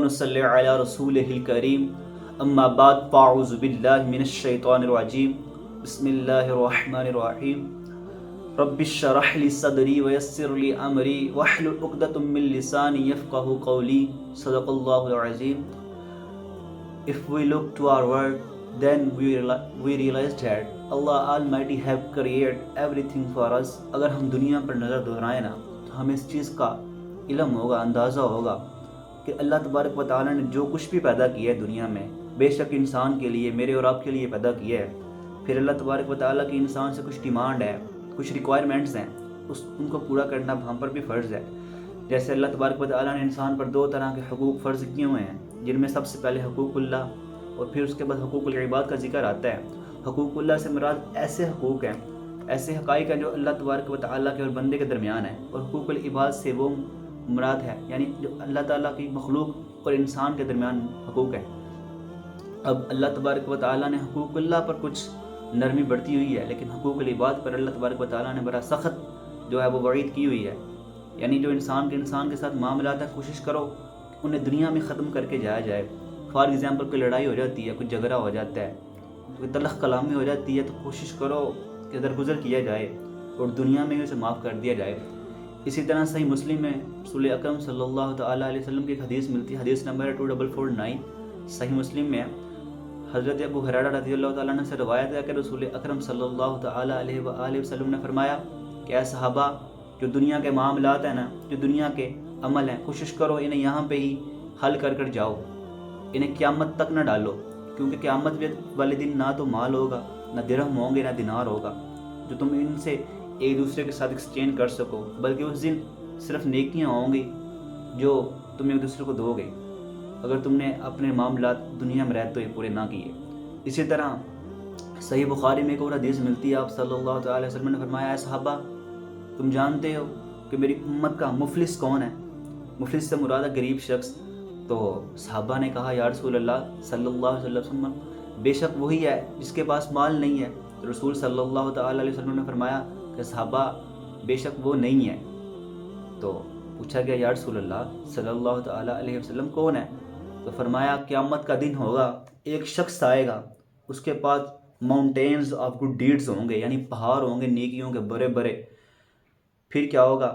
نصلی علی رسولہ الکریم اما بعد فاعوذ باللہ من الشیطان الرجیم بسم اللہ الرحمن الرحیم رب اشرح لی صدری ویسر لی امری واحلل عقدۃ من لسانی یفقہوا قولی صدق اللہ العظیم. If we look to our world, then we realize that Allah Almighty have created everything for us. اگر ہم دنیا پر نظر دہرائیں نا تو ہمیں اس چیز کا علم ہوگا، اندازہ ہوگا کہ اللہ تبارک و تعالیٰ نے جو کچھ بھی پیدا کیا ہے دنیا میں، بے شک انسان کے لیے، میرے اور آپ کے لیے پیدا کیا ہے. پھر اللہ تبارک و تعالیٰ کی انسان سے کچھ ڈیمانڈ ہے، کچھ ریکوائرمنٹس ہیں، ان کو پورا کرنا ہم پر بھی فرض ہے. جیسے اللہ تبارک و تعالیٰ نے انسان پر 2 طرح کے حقوق فرض کیے ہوئے ہیں، جن میں سب سے پہلے حقوق اللہ اور پھر اس کے بعد حقوق العباد کا ذکر آتا ہے. حقوق اللہ سے مراد ایسے حقوق ہیں، ایسے حقائق ہیں جو اللہ تبارک و تعالیٰ کے اور بندے کے درمیان ہیں، اور حقوق العباد سے وہ مراد ہے یعنی جو اللہ تعالیٰ کی مخلوق اور انسان کے درمیان حقوق ہیں. اب اللہ تبارک و تعالیٰ نے حقوق اللہ پر کچھ نرمی برتی ہوئی ہے، لیکن حقوق العباد پر اللہ تبارک و تعالیٰ نے بڑا سخت جو ہے وہ وعید کی ہوئی ہے. یعنی جو انسان کے ساتھ معاملات ہے، کوشش کرو انہیں دنیا میں ختم کر کے جایا جائے. فار ایگزامپل کوئی لڑائی ہو جاتی ہے، کوئی جھگڑا ہو جاتا ہے، کوئی تلخ کلامی ہو جاتی ہے، تو کوشش کرو کہ درگزر کیا جائے اور دنیا میں اسے معاف کر دیا جائے. اسی طرح صحیح مسلم میں رسول اکرم صلی اللہ تعالیٰ علیہ وسلم کی ایک حدیث ملتی ہے، حدیث نمبر 2449 صحیح مسلم میں. حضرت ابو ہریرہ رضی اللہ تعالیٰ عنہ سے روایت ہے کہ رسول اکرم صلی اللہ تعالیٰ علیہ وآلہ وسلم نے فرمایا کہ اے صحابہ، جو دنیا کے معاملات ہیں نا، جو دنیا کے عمل ہیں، کوشش کرو انہیں یہاں پہ ہی حل کر جاؤ، انہیں قیامت تک نہ ڈالو، کیونکہ قیامت والے دن نہ تو مال ہوگا، نہ درہم ہوں گے، نہ دینار ہوگا جو تم ان سے ایک دوسرے کے ساتھ ایکسچینج کر سکو، بلکہ اس دن صرف نیکیاں ہوں گی جو تم ایک دوسرے کو دو گے اگر تم نے اپنے معاملات دنیا میں رہتے ہوئے پورے نہ کیے. اسی طرح صحیح بخاری میں ایک اور حدیث ملتی ہے، آپ صلی اللہ تعالی وسلم نے فرمایا، اے صحابہ، تم جانتے ہو کہ میری امت کا مفلس کون ہے؟ مفلس سے مراد ہے غریب شخص. تو صحابہ نے کہا، یا رسول اللہ صلی اللہ علیہ وسلم، بے شک وہی ہے جس کے پاس مال نہیں ہے. تو رسول صلی اللہ تعالی علیہ وسلم نے فرمایا کہ صحابہ، بے شک وہ نہیں ہے. تو پوچھا گیا، یا رسول اللہ صلی اللہ تعالی علیہ وسلم کون ہے؟ تو فرمایا، قیامت کا دن ہوگا، ایک شخص آئے گا، اس کے پاس ماؤنٹینز آف گڈ ڈیڈز ہوں گے، یعنی پہاڑ ہوں گے نیکیوں کے بڑے بڑے. پھر کیا ہوگا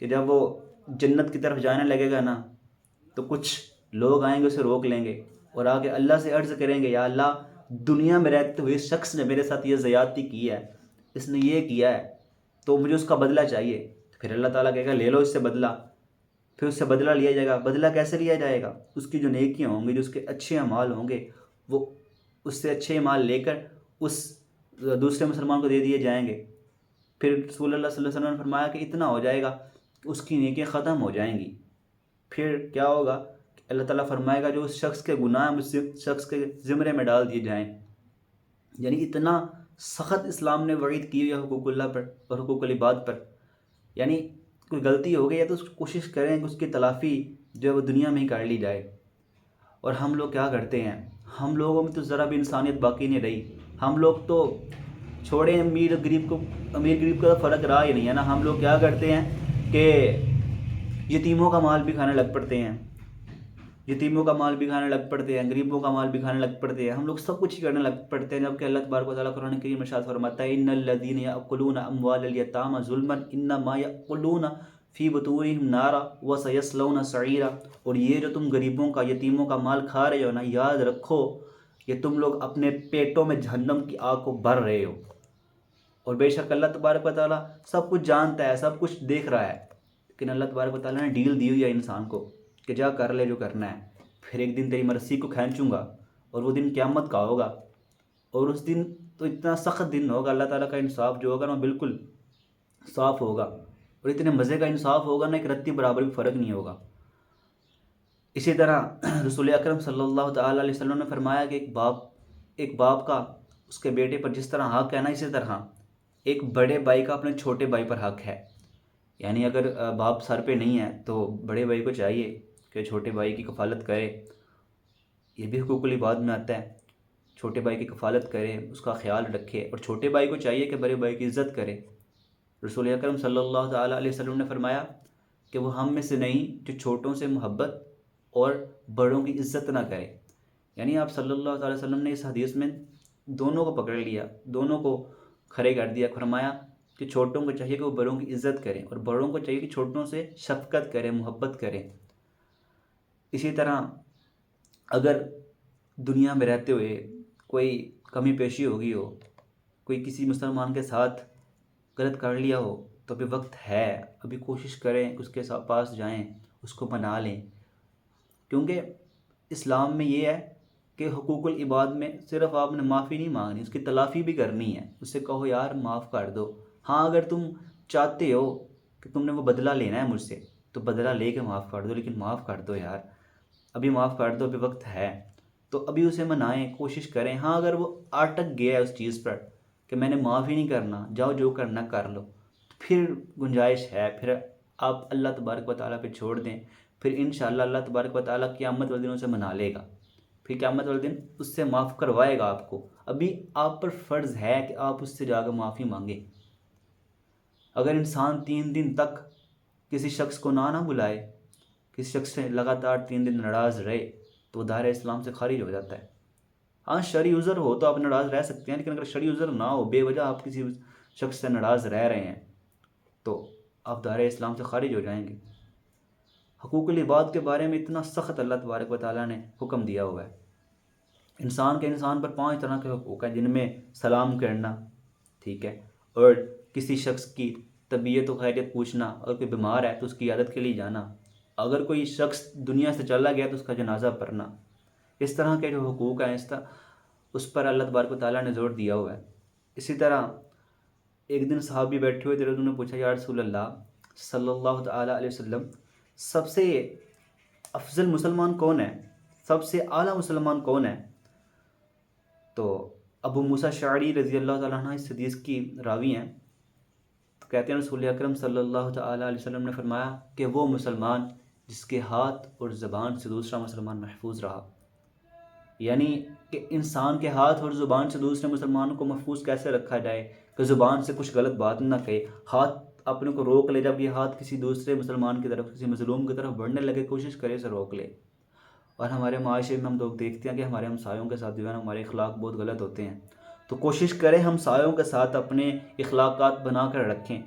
کہ جب وہ جنت کی طرف جانے لگے گا نا، تو کچھ لوگ آئیں گے، اسے روک لیں گے اور آگے اللہ سے عرض کریں گے، یا اللہ، دنیا میں رہتے ہوئے اس شخص نے میرے ساتھ یہ زیادتی کی ہے، اس نے یہ کیا ہے، تو مجھے اس کا بدلہ چاہیے. پھر اللہ تعالیٰ کہے گا، لے لو اس سے بدلہ. پھر اس سے بدلہ لیا جائے گا. بدلہ کیسے لیا جائے گا؟ اس کی جو نیکیاں ہوں گی، جو اس کے اچھے اعمال ہوں گے، وہ اس سے اچھے اعمال لے کر اس دوسرے مسلمان کو دے دیے جائیں گے. پھر رسول اللہ صلی اللہ علیہ وسلم نے فرمایا کہ اتنا ہو جائے گا کہ اس کی نیکیاں ختم ہو جائیں گی. پھر کیا ہوگا کہ اللہ تعالیٰ فرمائے گا، جو اس شخص کے گناہ اس شخص کے زمرے میں ڈال دیے جائیں. یعنی اتنا سخت اسلام نے وعید کی ہے حقوق اللہ پر اور حقوق العباد پر. یعنی کوئی غلطی ہو گئی ہے تو کوشش کریں کہ اس کی تلافی جو ہے وہ دنیا میں ہی کر لی جائے. اور ہم لوگ کیا کرتے ہیں؟ ہم لوگوں میں تو ذرا بھی انسانیت باقی نہیں رہی. ہم لوگ تو چھوڑیں امیر غریب کا فرق رہا ہی نہیں ہے نا. ہم لوگ کیا کرتے ہیں کہ یتیموں کا مال بھی کھانے لگ پڑتے ہیں، غریبوں کا مال بھی کھانے لگ پڑتے ہیں. ہم لوگ سب کچھ ہی کرنے لگ پڑتے ہیں، جبکہ اللہ تبارک و تعالیٰ قرآن کریم میں ارشاد فرماتا ہے، ان الذین یأکلون اموال الیتامی ظلما انما یأکلون فی بطونہم نارا وسیصلون سعیرا. اور یہ جو تم غریبوں کا، یتیموں کا مال کھا رہے ہو نا، یاد رکھو کہ تم لوگ اپنے پیٹوں میں جہنم کی آگ کو بھر رہے ہو. اور بے شک اللہ تبارک و تعالیٰ سب کچھ جانتا ہے، سب کچھ دیکھ رہا ہے، لیکن اللہ تبارک و تعالیٰ نے ڈیل دی ہوئی ہے انسان کو کہ جا کر لے جو کرنا ہے. پھر ایک دن تیری مرثی کو کھینچوں گا، اور وہ دن قیامت کا ہوگا. اور اس دن تو اتنا سخت دن ہوگا، اللہ تعالیٰ کا انصاف جو ہوگا نا بالکل صاف ہوگا، اور اتنے مزے کا انصاف ہوگا نا، ایک رتی برابر بھی فرق نہیں ہوگا. اسی طرح رسول اکرم صلی اللہ تعالیٰ علیہ وسلم نے فرمایا کہ ایک باپ کا اس کے بیٹے پر جس طرح حق ہے نا، اسی طرح ایک بڑے بھائی کا اپنے چھوٹے بھائی پر حق ہے. یعنی اگر باپ سر پہ نہیں ہے تو بڑے بھائی کو چاہیے کہ چھوٹے بھائی کی کفالت کرے. یہ بھی حقوق العباد میں آتا ہے، چھوٹے بھائی کی کفالت کرے، اس کا خیال رکھے، اور چھوٹے بھائی کو چاہیے کہ بڑے بھائی کی عزت کرے. رسول اکرم صلی اللہ تعالیٰ علیہ وسلم نے فرمایا کہ وہ ہم میں سے نہیں جو چھوٹوں سے محبت اور بڑوں کی عزت نہ کریں. یعنی آپ صلی اللہ علیہ وسلم نے اس حدیث میں دونوں کو پکڑ لیا، دونوں کو کھڑے کر دیا. فرمایا کہ چھوٹوں کو چاہیے کہ وہ بڑوں کی عزت کریں، اور بڑوں کو چاہیے کہ چھوٹوں سے شفقت کریں، محبت کریں. اسی طرح اگر دنیا میں رہتے ہوئے کوئی کمی پیشی ہو گئی ہو، کوئی کسی مسلمان کے ساتھ غلط کر لیا ہو، تو ابھی وقت ہے، ابھی کوشش کریں اس کے پاس جائیں، اس کو منا لیں. کیونکہ اسلام میں یہ ہے کہ حقوق العباد میں صرف آپ نے معافی نہیں مانگنی، اس کی تلافی بھی کرنی ہے. اس سے کہو یار معاف کر دو. ہاں اگر تم چاہتے ہو کہ تم نے وہ بدلہ لینا ہے مجھ سے، تو بدلہ لے کے معاف کر دو، لیکن معاف کر دو یار، ابھی معاف کر دو، ابھی وقت ہے. تو ابھی اسے منائیں، کوشش کریں. ہاں اگر وہ اٹک گیا ہے اس چیز پر کہ میں نے معاف ہی نہیں کرنا، جاؤ جو کرنا کر لو، تو پھر گنجائش ہے، پھر آپ اللہ تبارک و تعالیٰ پہ چھوڑ دیں. پھر انشاءاللہ اللہ تبارک و تعالیٰ قیامت والے دن اسے منا لے گا، پھر قیامت والے دن اس سے معاف کروائے گا آپ کو. ابھی آپ پر فرض ہے کہ آپ اس سے جا کر معافی مانگیں. اگر انسان 3 دن تک کسی شخص کو نہ بلائے، کسی شخص سے لگاتار 3 دن ناراض رہے، تو وہ دائرہ اسلام سے خارج ہو جاتا ہے. ہاں شرعی عذر ہو تو آپ ناراض رہ سکتے ہیں، لیکن اگر شرعی عذر نہ ہو، بے وجہ آپ کسی شخص سے ناراض رہ رہے ہیں، تو آپ دائرہ اسلام سے خارج ہو جائیں گے. حقوق العباد کے بارے میں اتنا سخت اللہ تبارک و تعالیٰ نے حکم دیا ہوا ہے. انسان پر 5 طرح کے حقوق ہیں، جن میں سلام کرنا، ٹھیک ہے، اور کسی شخص کی طبیعت و خیریت پوچھنا، اگر کوئی بیمار ہے تو اس کی عیادت کے لیے جانا، اگر کوئی شخص دنیا سے چلا گیا تو اس کا جنازہ پڑھنا. اس طرح کے جو حقوق ہیں اس پر اللہ تبارک و تعالیٰ نے زور دیا ہوا ہے. اسی طرح ایک دن صحابی بیٹھے ہوئے تھے، انہوں نے پوچھا یا رسول اللہ صلی اللہ تعالیٰ علیہ وسلم، سب سے افضل مسلمان کون ہے، سب سے اعلیٰ مسلمان کون ہے؟ تو ابو موسیٰ اشعری رضی اللہ تعالیٰ عنہ اس حدیث کی راوی ہیں. تو کہتے ہیں رسول اکرم صلی اللہ تعالیٰ علیہ وسلم نے فرمایا کہ وہ مسلمان جس کے ہاتھ اور زبان سے دوسرا مسلمان محفوظ رہا. یعنی کہ انسان کے ہاتھ اور زبان سے دوسرے مسلمان کو محفوظ کیسے رکھا جائے کہ زبان سے کچھ غلط بات نہ کہے، ہاتھ اپنے کو روک لے، جب یہ ہاتھ کسی دوسرے مسلمان کی طرف، کسی مظلوم کی طرف بڑھنے لگے، کوشش کرے اسے روک لے. اور ہمارے معاشرے میں ہم لوگ دیکھتے ہیں کہ ہمارے ہمسایوں کے ساتھ جو ہے نا ہمارے اخلاق بہت غلط ہوتے ہیں. تو کوشش کریں ہمسایوں کے ساتھ اپنے اخلاقات بنا کر رکھیں.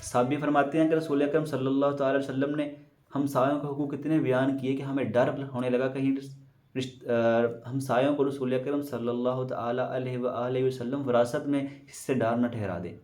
صحابی فرماتے ہیں کہ رسول اکرم صلی اللہ تعالیٰ علیہ وسلم نے ہمسایوں کے حقوق اتنے بیان کیے کہ ہمیں ڈر ہونے لگا کہیں ہمسایوں کو رسول اکرم صلی اللہ تعالیٰ علیہ وآلہ وسلم وراثت میں حصے دار نہ ٹھہرا دیں.